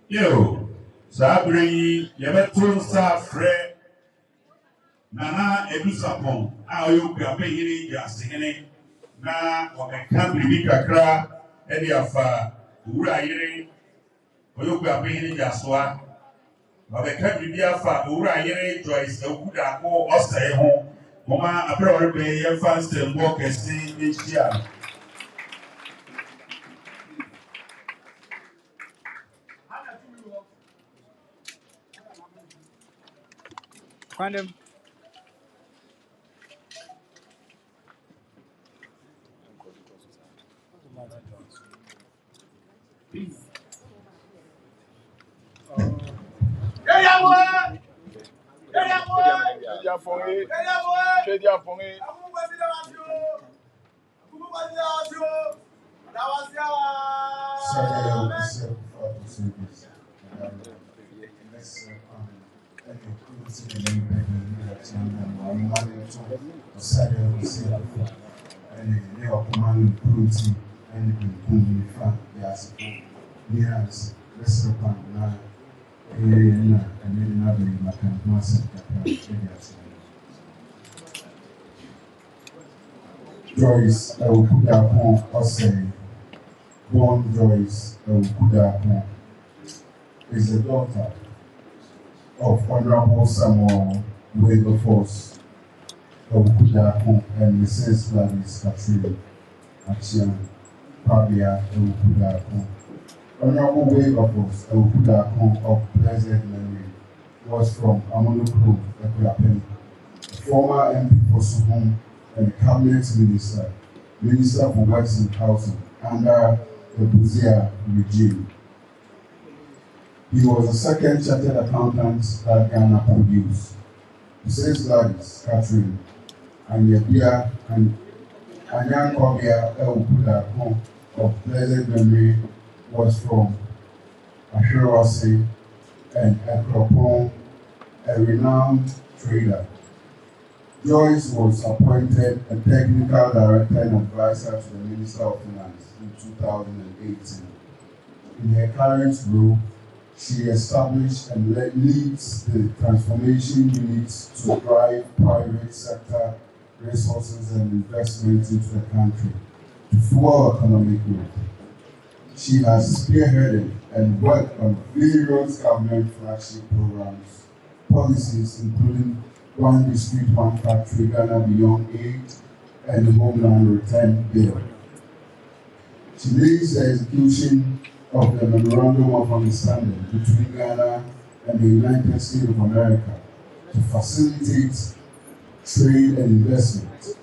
Yo, Sabri, Yabeton Safre, Nana Edusapon, Okuapehene, Jasine, Na, or a country Mikakra, Eddie Afa, Ura, Okuapehene, Jaswa, or a country Afa, Ura, Joyce Awuku-Darko Osei, Mama, a brother, and fast and walk and stay each year. Find him. Joyce Awuku-Darko Osei, born Joyce Awuku-Darko, is the daughter of Honorable Samuel Wilberforce Awuku-Darko and Mrs. Gladys Catherine Achian Pabia Awuku-Darko. Honorable Wilberforce Awuku-Darko of blessed memory was from Amonokro, Akuapem, former MP for Suhum and cabinet minister, Minister for Works and Housing under the Buzia regime. He was the second chartered accountant that Ghana produced. Mrs. Gladys Catherine Anyabia and Anyankobia Awuku-Darko of blessed memory was from Ashurasi and Akropong, a renowned trader. Joyce was appointed a technical director and advisor to the Minister of Finance in 2018. In her current role, she established and leads the transformation unit to drive private sector resources and investments into the country to fuel economic growth. She has spearheaded and worked on various government flagship programs, policies including One District, One Factory, Ghana Beyond Aid, and the Homeland Return Bill. She leads the execution of the Memorandum of Understanding between Ghana and the United States of America to facilitate trade and investment.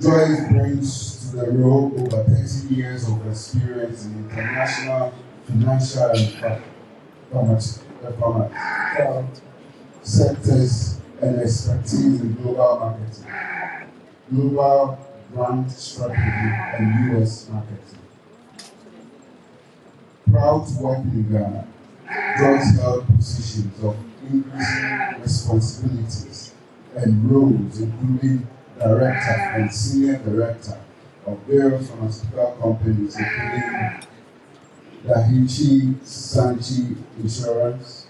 Joyce brings to the role over 30 years of experience in international financial and pharmaceutical sectors and expertise in global marketing, global brand strategy, and US marketing. Proud to work in Ghana, Joyce held positions of increasing responsibilities and roles, including director and senior director of various pharmaceutical companies, including Daiichi Sankyo Insurance,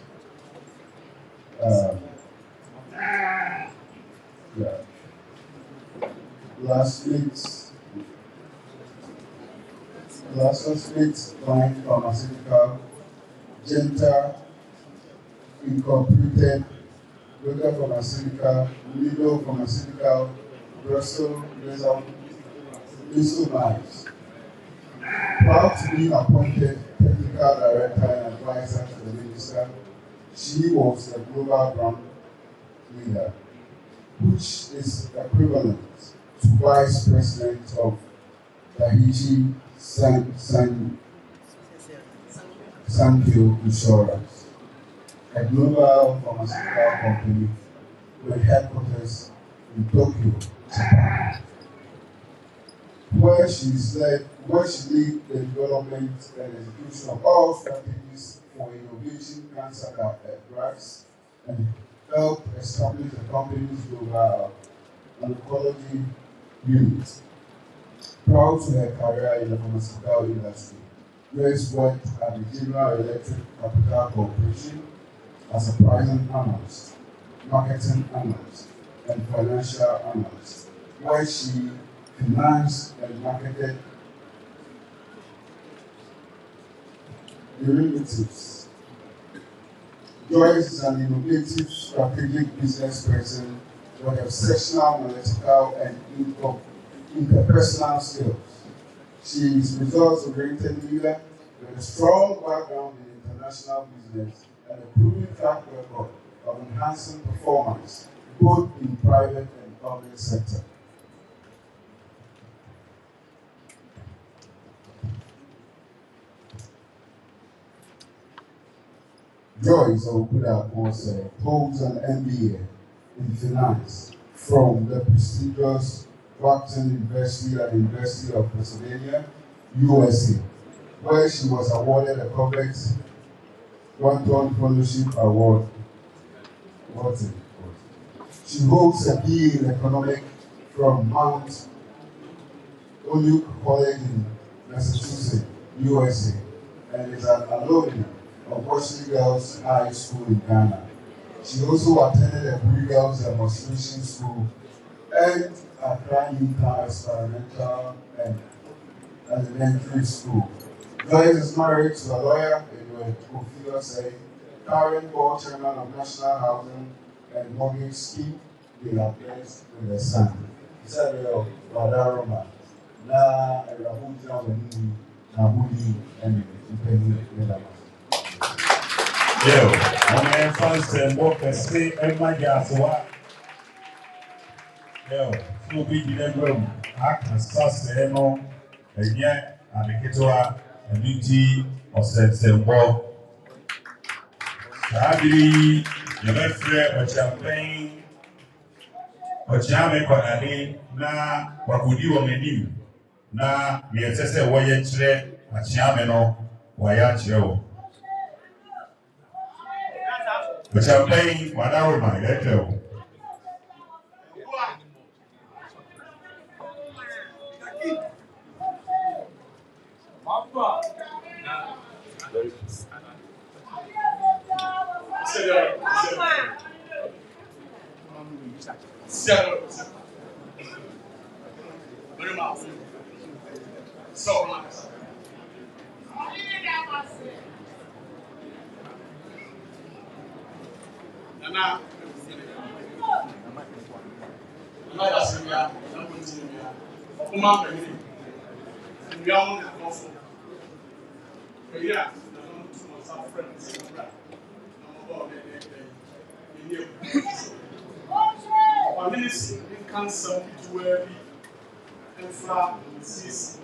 GlaxoSmithKline Pharmaceutical, Genta Incorporated, Roger Pharmaceutical, Lido Pharmaceutical, Brussels, Mines. Proud to be appointed technical director and advisor to the minister, she was the global brand leader, which is equivalent to vice president of Daiichi Sankyo Insurance, a global pharmaceutical company with headquarters in Tokyo, Japan, where she led the development and execution of all strategies for innovation cancer drugs and helped establish the company's global oncology unit. Proud to her career in the pharmaceutical industry, Grace worked at the General Electric Capital Corporation as a pricing analyst, marketing analyst, and financial analyst, where she financed and marketed derivatives. Joyce is an innovative, strategic business person with exceptional analytical and interpersonal skills. She is results-oriented leader with a strong background in international business and a proven track record of enhancing performance both in private and public sector. Joyce Awuku-Darko Osei holds an MBA in finance from the prestigious Wharton University at the University of Pennsylvania, USA, where she was awarded a coveted Wharton Fellowship Award. She holds a BA in economics from Mount Holyoke College in Massachusetts, USA, and is an alumni of Washington Girls High School in Ghana. She also attended a Girls Demonstration School and Accra Utah Experimental and Elementary School. Joyce is married to a lawyer, Okuapehene Osei, current board chairman of National Housing and Mortgage Scheme. They are blessed with a son. Oseadeeyo Wadaroma. Na Rabuja Wenu Nabuli and Nkabomhene. Yo, my man fans and work and stay and my gas. Yo, so be the room. I can start saying no, and yet I'm a kidwa and beauty of September. Sadly, your best friend or champagne or champagne Konani na wakudi wa menu na mietese woye chre a champagne no waya chre. The champagne, 1 hour, my letter. Nana Yaa Ampem Darkoa Osei, cancer to where and flat disease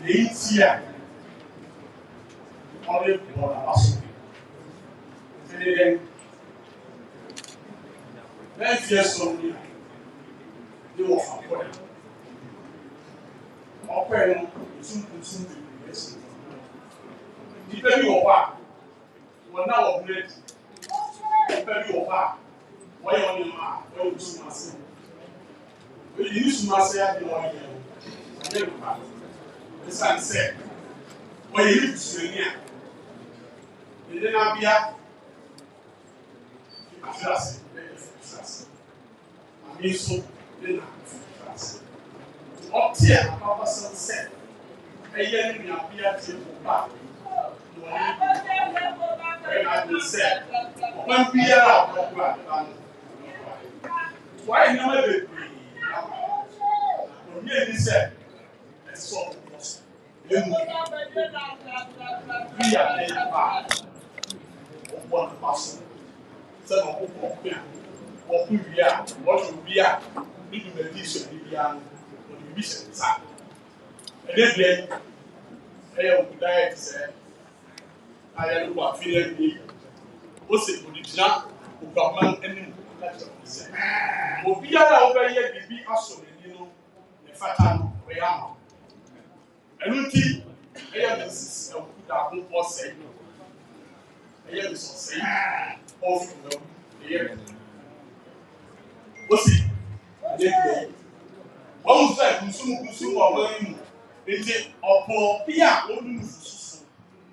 the year only for us. And then next year, Sunday, you will have one. Akuapem soon the university. Depending on what, we're now upgrade. very over. Why on your mark? Why you so much? When you use master, you know, the son said, when you live to near, you didn't be a class. I mean, so, then class. Up here, Papa said, a young man appeared to back. I said, when we are why never did we said, it's so we are one person. Son of what we are, what we are, even the vision we are, what we vision. And then I would die to say, I am what feeling me. What's it for the jump? Okuapehene and say, Obiara over here be also, you know, the fatal way out. And until I am Mrs Awuku-Darko Osei, I am Mrs Osei, of the year. What's it? One side, consume or learn. Is it or Pia or lose?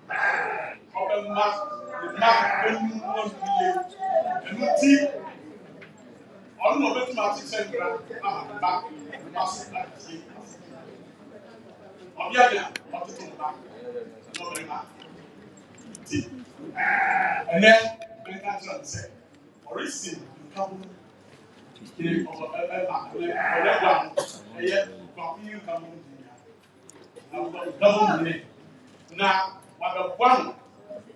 Or the mark when you want to live. And until I don't know what to say. I'm back. I'm here. I'm to come back. No very much. And then when I try to say, or is it Nkabomhene? Now, what the one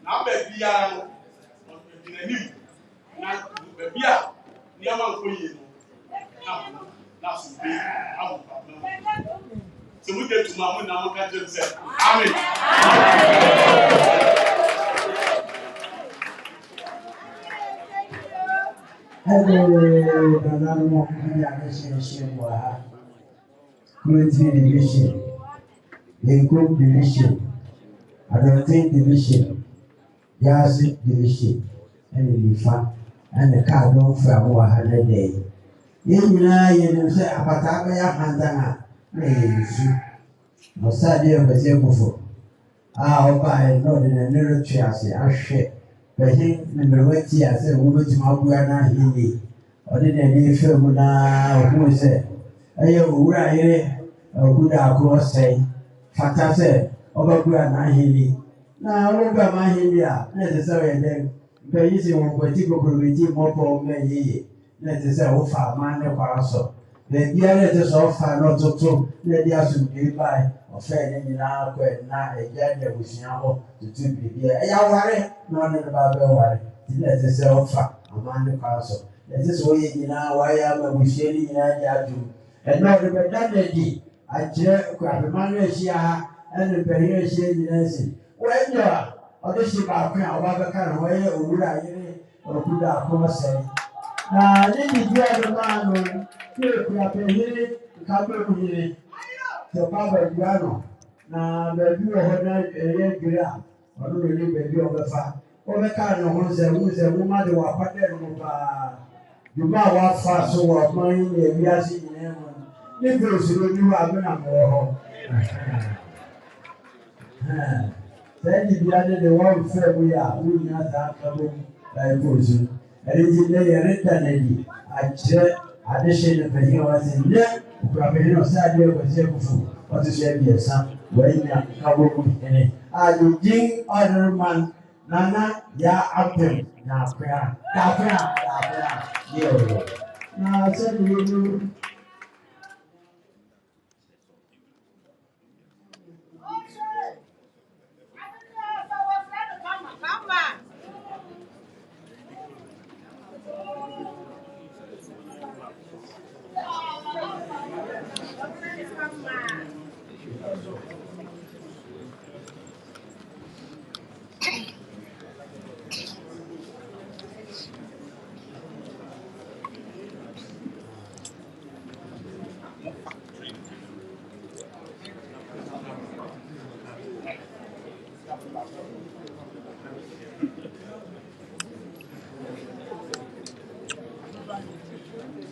now baby are in a new now baby are near one for you. Now, so we get to Mama now, I just say, Amen. Hello, Nana Yaa Ampem division, Lincoln division, Adulting division, Yazoo division, and Lifa, and the cardinal from 100 days. You say, Apataka Hantana, Oseadeeyo was Akuffo. By not in a military as a ship. But him, number 20 as a woman to Mabuana Hindi. Or did any film now who said, Ayo, where I hear a good Osei, Fatase, Obaguana Hindi. Now, look at my India, necessary then. But you see, one particular committee more for me, necessary offer man of also. The dear letters offer not to let the assume by. Offending in our quest, not a judge with Yamo to 2 people. I worry, none of the Bible worry. Let us offer among the council. Let us wait in our way up with Shelly in our do. And not the Bedadi. I check Akuapehene Shia and the Perrier Shady Nancy. When you are, or the ship our crown, what kind of way would I or could our course say? Now, then you have a man who Akuapehene, Nkabomhene. The Papa Guano, now the view of her gram, or really baby of the fat. Or the kind of ones that was a woman who are patterned with you might walk fast over mine, and we are seeing them. Nicholas, you have been a more. Then you added the one fair we are, we not have trouble by person. And it is a written I check addition of the heroes in there. Kwasi Oseadeeyo was Akuffo. What is your son? When Nkabomhene. I do ding other man. Nana Yaa Ampem Darkoa. Now, said you.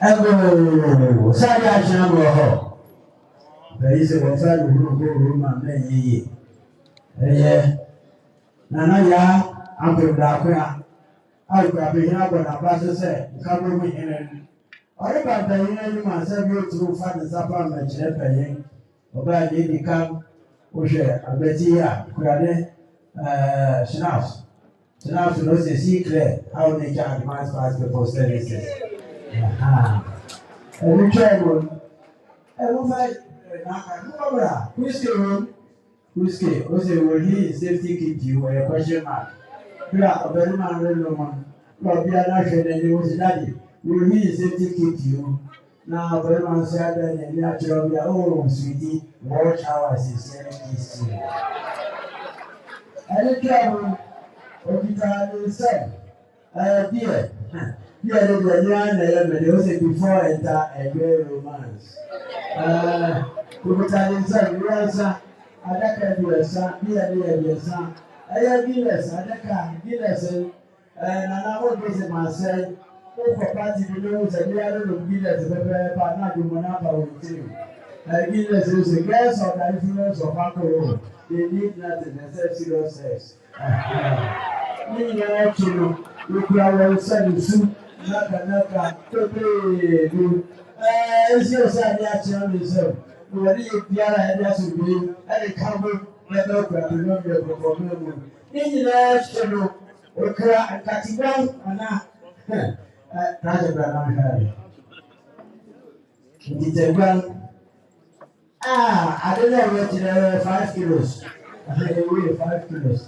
Ego, Saga Shambo. There is a friend who go room and then ye. Nana Yaa Ampem Darkoa. Akuapehene but Abaso say, Nkabomhene. Okuapehene you must have you through Father Sapa Majesty. Oba dey become Oshe Abetia Kurade Schnaps. Schnaps knows the secret how nature advanced past before services. Every child will fight Whiskey, also will he safety keep you a question mark. You are a very man, Lord, be a nation and you was daddy. Will he safety keep you? Now, very man said, and natural, oh, sweetie, watch how I sincerely kiss you. And the travel, Okita said, dear, dear, the also before enter a great romance. Okita said, you answer, Adaka, dear, son. I have Guinness, Adaka, Guinness, and I won't visit myself. For party, you know, the other of Guinness, but not the Monapa with you. Guinness is a gas of the influence of alcohol. They need nothing except serious sex. You know, you could send soup, Naka, to it's your side, yourself. You are the other head as you be, and it covered level to remember the problem. In the national, Okra and Katiban, and now. Rajabraham I don't know what 5 kilos. I weigh 5 kilos.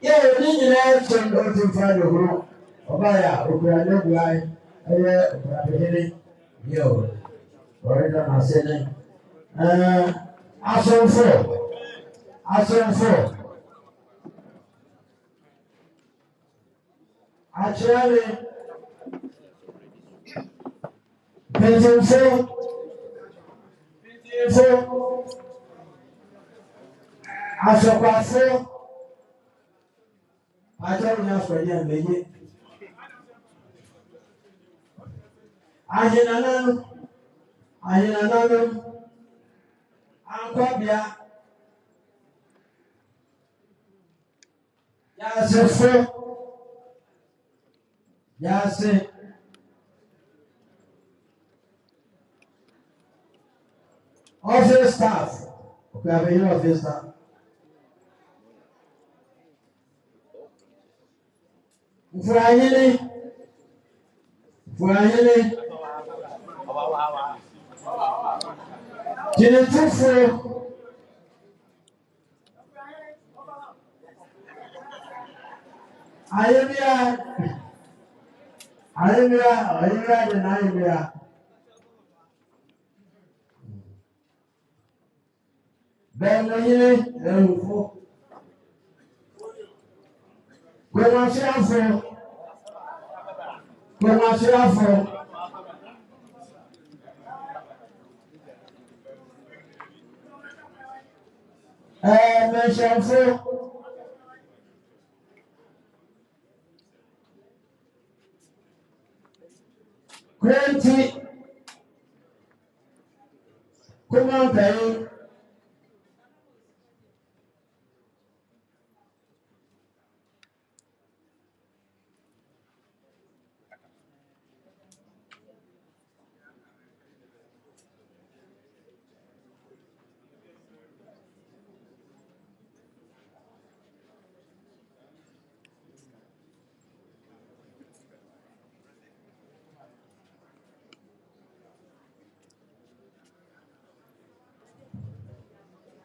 Yeah, you need to have some to find a home. Obaya, Okuapehene, Okuapehene, yo, or I said, Asomfo. Actually, Pensionfo, Asopafo, I don't know for them, baby. Ajenanano, Akwabia, Yase, office staff. Okuapehene office staff. Mfurahini. Jinetufo. Ayemia. Benayini, Enfo. Kwemasiafo. Meshanfo. Kwenti. Kumankai.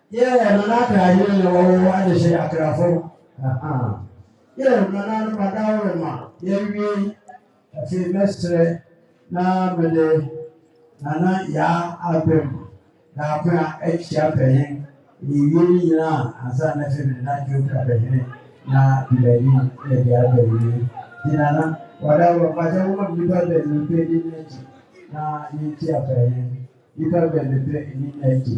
Yeah, Nana you know what is a Akropong. Yeah, Nana Madama, Yemi, a famous Nana Yaa Ampem Darkoa Akuapehene. You as an effect that you Akuapehene. Na Billy, the other Nana, whatever, whatever you got the pay in it. Na Akuapehene. You got the pay in it.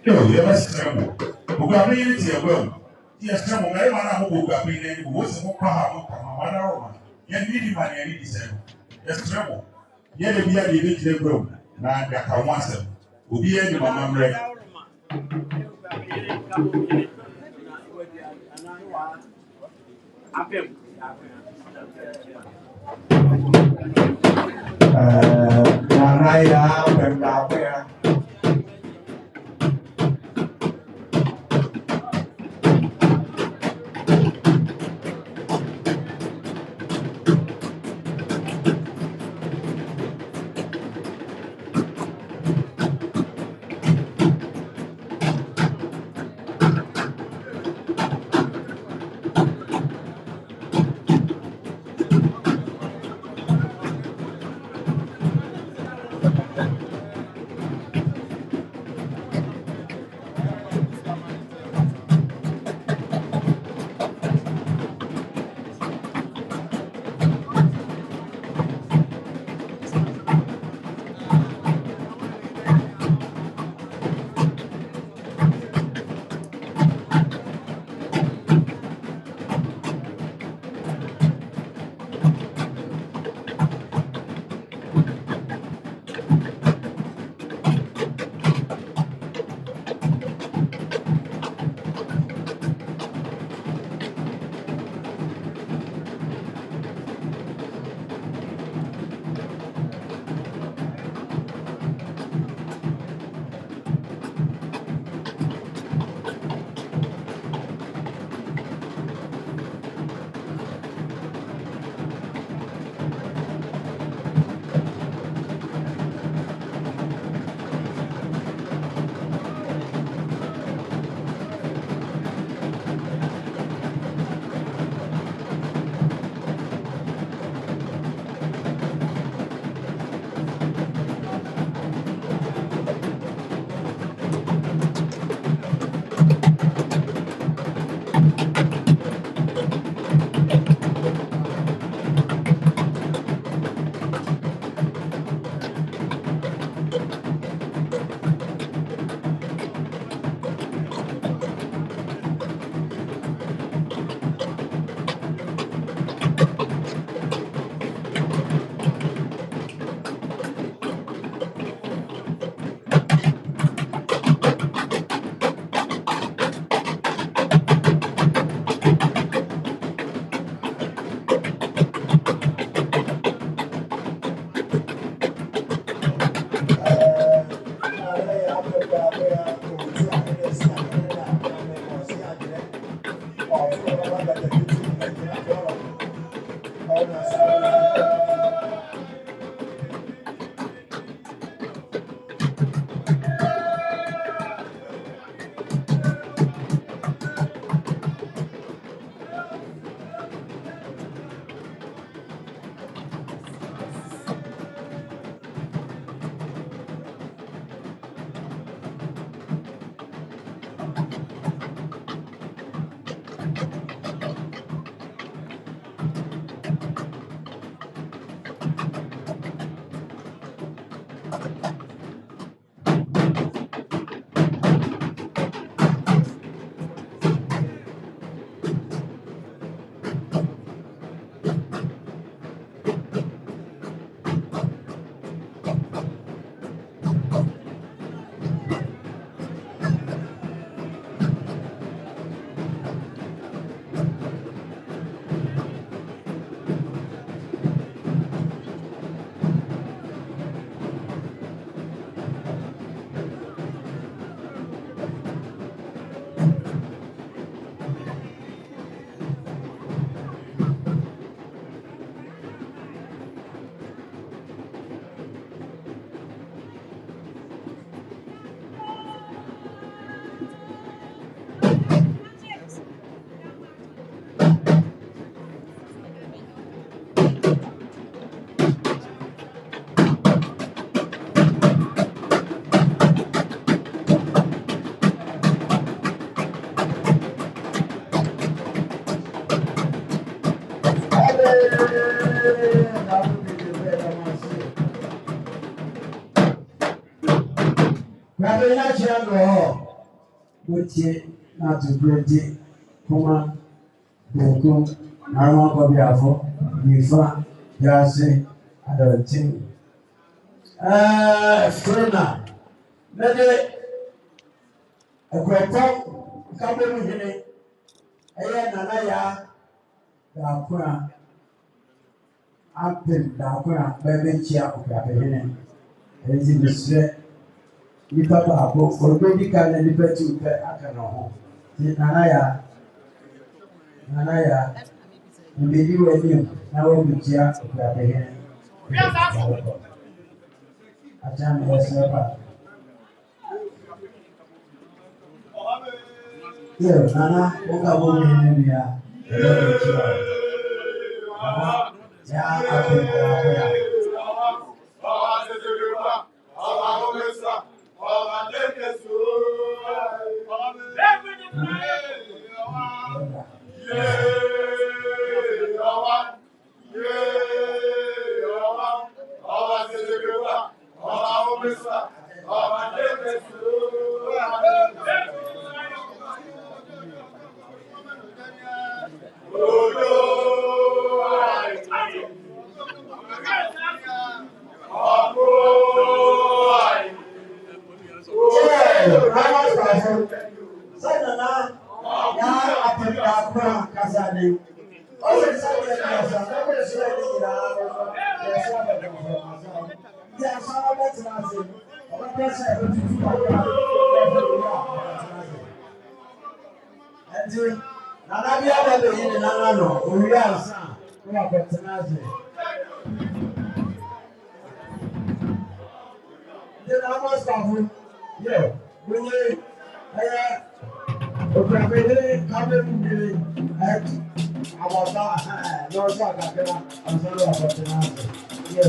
Yo, you ever see them? Okuapehene is a well. Yes, some of my man who Okuapehene was a more powerful one. Yet need money any descent. Yes, trouble. Yet if you are the little girl, now that I want them. Will be any mamma. Nana Yaa Ampem Darkoa. Kwasi na chiago. Wotie na to grade kuma Boko Narama Kobiafo Nifa Yase Adontin Frena Nede Akuapem Nkabomhene Nana Yaa Ampem Darkoa Bebenchia Okuapehene Ezi Misre Nipa Baako Olubedi Kana Nipa Tupe Akanoho Nana Yaa Mbedi Wedim na Wabutia Okuapehene Achame Yesepa Yo Nana Nkabomhene ya Yaa Ampem Darkoa Nana Yaa Ampem Darkoa Kasane Osei Sabe Kasa na ko se ni na ya sa ba ko ya sa ba tnase o ba pese e tutu ba enti Nana bia ba be yi Nana no o wi ansa ko ba tnase de na mo stafu yo bunye Okuapehene Nkabomhene Ababa no so akakera ansoro abotena yo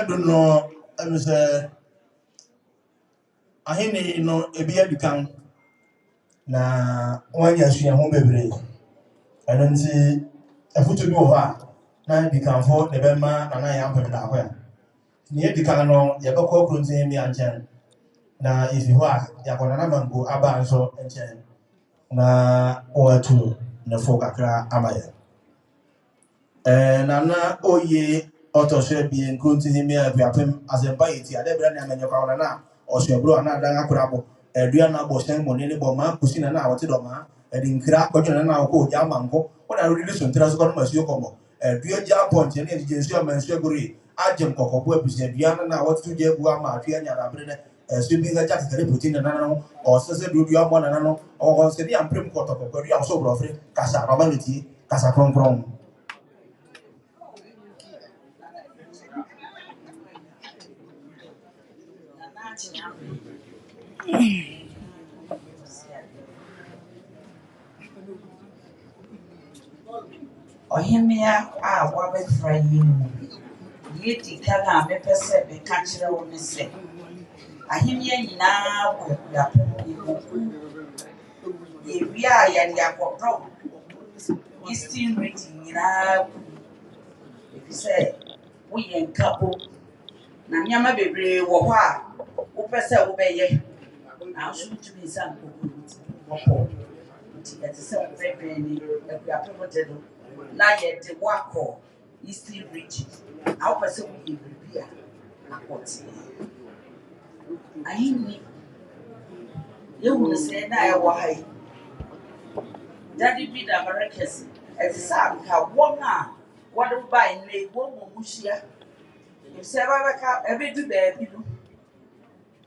don't know, I'm say, I ain't no a beer become na 1 year she home baby. And then see a foot to go over. Now become for the Bema Nana Yaa Ampem Darkoa. Near the Canano, Yabako couldn't see me and Chen. Now, if you are, Yakona Mango, Abanso and Chen. Na or two, the folk Accra Amaya. Nana Oye Otto should be in Kunti him Akuapem as a baity, a Debrana Manacana, or Shabro and Danakurabo, Adriana Boston, Monini Boma, Pusina now, Tidoma, and in Krak, and now go Yamango, when I really listen to Rascon Yokomo, a dear Japon, and agency of Manseguri, Ajam Coco, Diana now, what's to Jaguama, Triana, sweeping a jacket, putting an anno, or Sasa do you have one anno, or City and Prim Court of Korea, so roughly, Casa Romanity, Casa Crom. Ohimia a wabɛfra yi mu yɛdi ka na mepɛ sɛ meka kyerɛ wo ne sɛ ahimia nyinaa wɔ Akuapem yi mu yɛwie a yɛde akɔprɔ Eastern region nyinaa efisɛ woyɛ nkabo na nneɛma bebree wɔ hɔ a wopɛ sɛ wobɛyɛ na nso ntumi nsa nkɔkɔ wɔpɔ nti ɛte sɛ wobɛbɛn ne Akuapem de no na yɛde wakɔ Eastern region na wopɛ sɛ woyɛ biribi a akɔte ahenni yɛhunu sɛ na ɛwɔ ha yi dade bi da Americas ɛte sɛ anka wɔn a wɔde bae nnɛ wɔn mu hyia efisɛ ɛbɛbɛka ɛbɛdu baabi no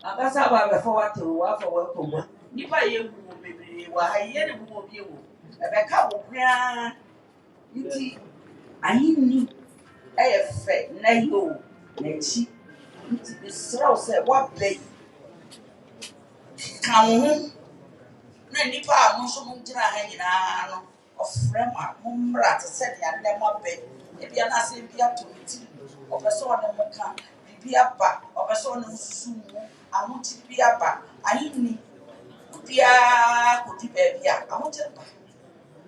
akasa abɛfa wate wo afa wɔakɔbɔ nipa yɛhu wɔ bebree wɔ ha yi yɛde bu wɔ bi wɔ ɛbɛka wɔ koraa nti ahenni ɛyɛ fɛ na yɛ o n'akyi nti besrɛw sɛ woabɛyi ka wo ho na nipa a mo nso mo gyina ha nyinaa no ɔfrɛ ma mo mmra te sɛ nea nnɛ mo abɛ ebia na asɛm bi ato ne ti ɔpɛ sɛ ɔne mo ka biribi aba ɔpɛ sɛ ɔne mo susu mu ahokyere bi aba ahenni obiara kɔdi baabi a ahokyere ba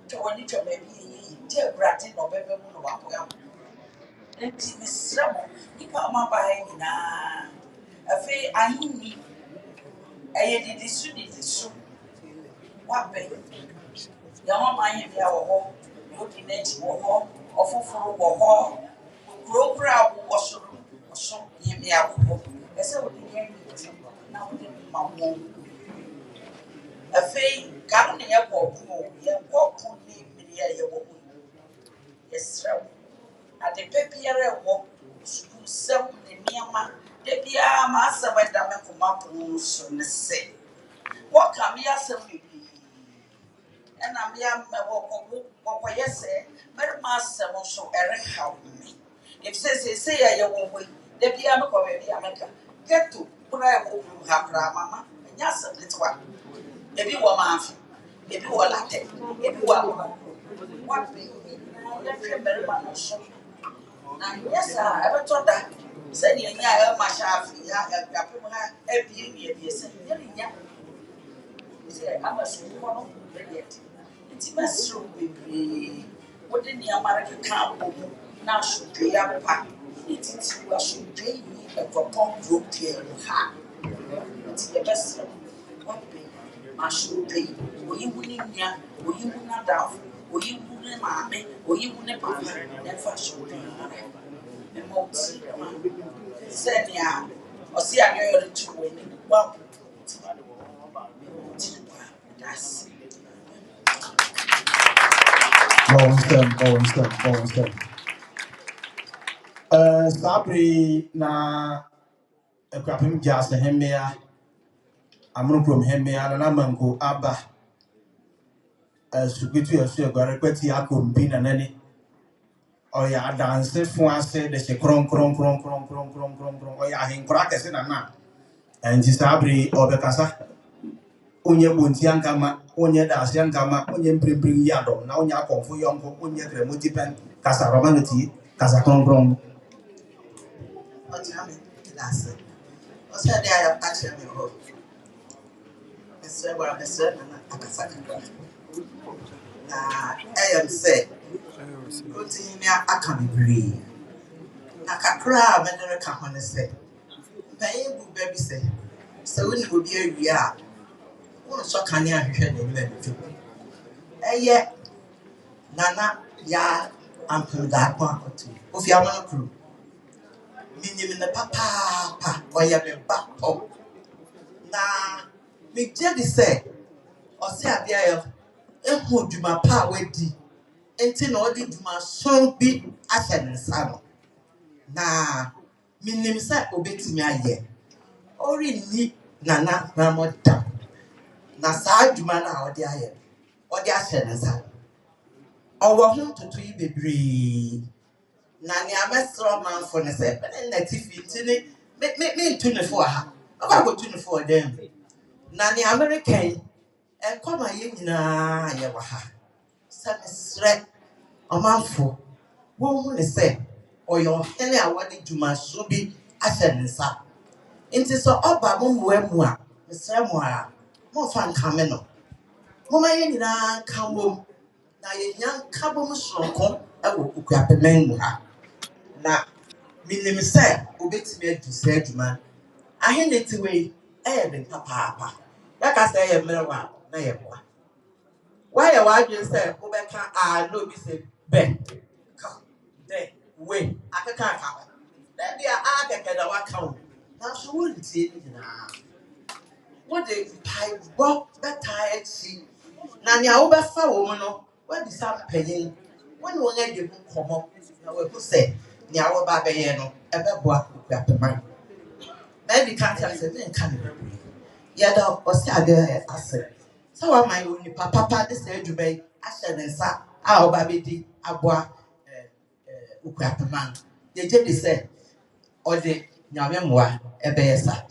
twɛ w'ani twɛ baabi yɛyɛ nti awurade na ɔbɛbɛ mu na waboa mo nti mesrɛ mo nipa a ɔmaba ha nyinaa afei ahenni ɛyɛ didi so wabɛ yɛwɔ ma ahemmi a wɔ hɔ odi n'akyi wɔ hɔ ɔfoforo wɔ hɔ kuro koro a wowɔ soro ɔso ahemmi a wɔ hɔ ɛsɛ wode ne ani na wode ma wɔn afei ka no ne yɛkɔ ɔko yɛnkɔ ɔko ne mmiri a yɛwɔ hɔ yɛsrɛ wo ade pɛ biara ɛwɔ sukuusɛm ne nneɛma da biara ma asɛm ɛda me koma pono so ne sɛ wɔka me asɛm bebree ɛna me wɔkɔyɛ sɛ mɛrema asɛm nso ɛrehaw me efisɛ seesei a yɛwɔ hɔ yi da biara mekɔ baabi a meka ghetto koraa ɛwɔ kurom ha koraa mama ɛnyɛ asɛm ketewa ebi wɔ maafe ebi wɔ latɛ ebi wɔ abɔkɔ wabɛyi nyinaa yɛhwɛ mɛrema no so na nyɛ saa ɛbɛtɔ da sɛdeɛ nya a ɛma hyɛ afe ha Akuapem ha abie sɛ yɛrenya sɛ ama sukuu no bɛyɛ nti mɛsrɛ bebree wode nneɛma rekeka abɔ mu na asomdwee aba ne titiri asomdwee yi Akropong kurom pie no ha nti yɛbɛsrɛ wabɛyi ma asomdwee oyi wu ne nua oyi wu n'adamfo oyi wu ne maame oyi wu ne papa yɛmfa asomdwee mmara mema wo tiri ma sɛnea Oseadeeyo yɛre to wɔ anim wawo that's Bownstem. Sabri na Akuapem Jas the Hemia, Amrum Hemia, and Amango Abba. As to get to a sugar, Betty Akum Bin and any. Oh, yeah, dance for us, said the cron, oh, yeah, in crackers in a man. And Sabri or the Casa. Onye buntian kama onye dasian kama onye bring yado na onye akonfo yonko onye kremuti pen kasa romanity kasa krongbron Otiame, that's it. Oseadeeyo catch me ho. Mr. Well, Mr. Nana Akasaka. Na am say, Otinia Akamibri. Nakakra, Medera Kahone say. Pay baby say. So when you be a year, one so can you hear the yet Nana Yaa Ampem Darkoa Osei crew. Meaning the papa, or ya be back up. Na me jadi say, Oseadeeyo, who do my power di, until all the my son be as an son. Na meaning say, obey me a year. Ori ni Nana Ramota. Na sa juma na odi aye. Odi ahye ne sa. Owo ho tutu bebre. Na ni amesro man for ne se pe na tifi ntini me 24 ha. Aka go 24 dem. Na ni American e koma ye nyina ye wa ha. Sa mesre omanfo. Wo hu ne se oyo hene a wodi juma so bi ahye ne sa. Inti so oba mo mu a mesre mo a mo fa nkame no. Mama ye nyina kambo na ye nyan kabom sonko e wo Akuapem mu ha. Na minim se obetimi adu se aduma aheneti we e be papa ya ka se ye mrewa na ye boa wa ye wa dwen se obeka a no bi se be ka de we akeka ka da dia a keke da wa ka na so wo ntie ni na what the pai bo beta echi na nya wo be fa wo no wa di sa panyin when wo nga de komo na we ku se nya wo ba be ye no e be boa Akuapem baby can't tell us then can ya da Oseadeeyo ase so wa my oni papa this edube ahye ne nsa a oba be di aboa Akuapem ye je de say ode nyame moa e be yesa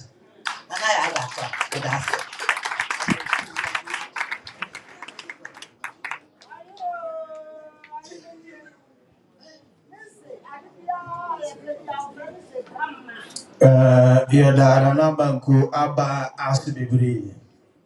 Nana Yaa Ampem Darkoa Yada Nana Banku Aba Asibibri.